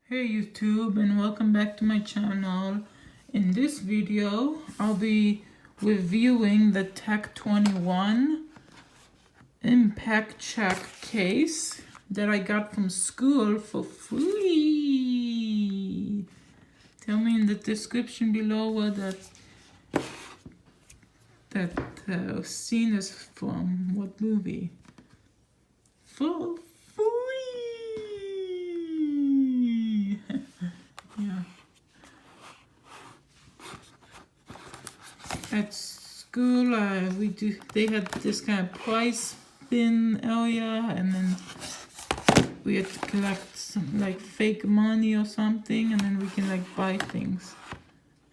Hey YouTube, and welcome back to my channel. In this video I'll be reviewing the Tech 21 Impact Check case that I got from school for free. Tell me in the description below where that scene is from, what movie. For free. Yeah. At school, they had this kind of prize bin area, and then we had to collect some like fake money or something, and then we can like buy things.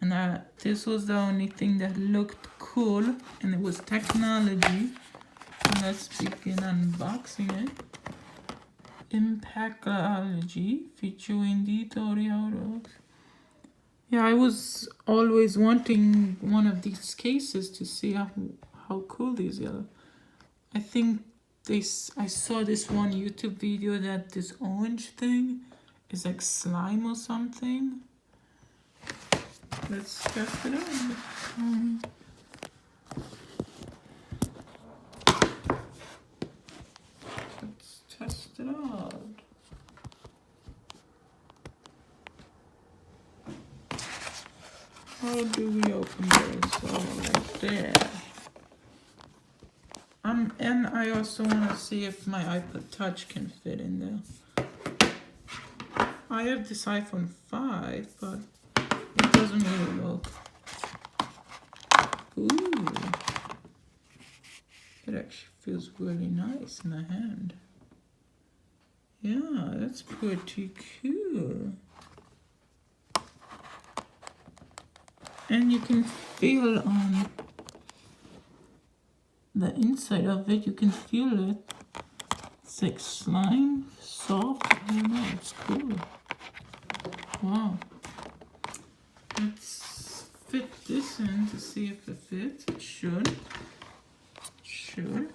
And this was the only thing that looked cool, and it was technology. And let's begin unboxing it. Impactology featuring the tutorials. Yeah, I was always wanting one of these cases to see how cool these are. I think I saw this one YouTube video that this orange thing is like slime or something. Let's test it out. Let's test it out. How do we open this? Oh, like there. And I also want to see if my iPod Touch can fit in there. I have this iPhone 5, but it doesn't really look. Ooh. It actually feels really nice in the hand. Yeah, that's pretty cool. And you can feel on the inside of it, you can feel it. It's like slime, soft. I don't know, it's cool. Wow. Let's fit this in to see if it fits. It should. It should.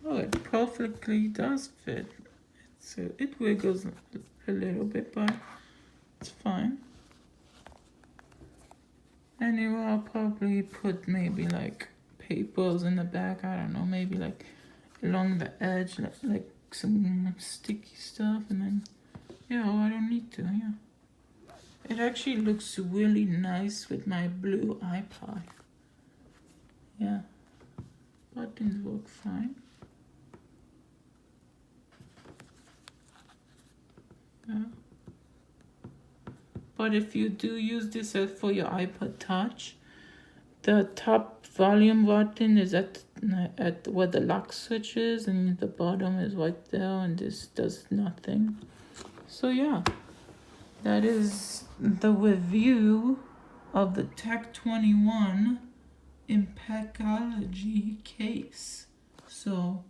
Oh, it perfectly does fit. So it wiggles a little bit, but it's fine. Anyway, I'll probably put maybe like papers in the back. I don't know, maybe like along the edge, like some sticky stuff, and then yeah, oh, I don't need to. Yeah, it actually looks really nice with my blue iPod. Yeah, buttons work fine. Yeah. But if you do use this for your iPod Touch, the top volume button is at where the lock switch is, and the bottom is right there, and this does nothing. So yeah, that is the review of the Tech 21 Impactology case. So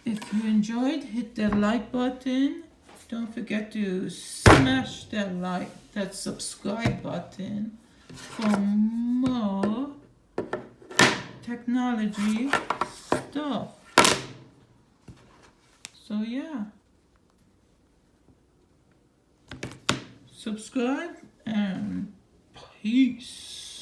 if you enjoyed, hit that like button. Don't forget to smash that subscribe button for more technology stuff. So yeah, subscribe and peace.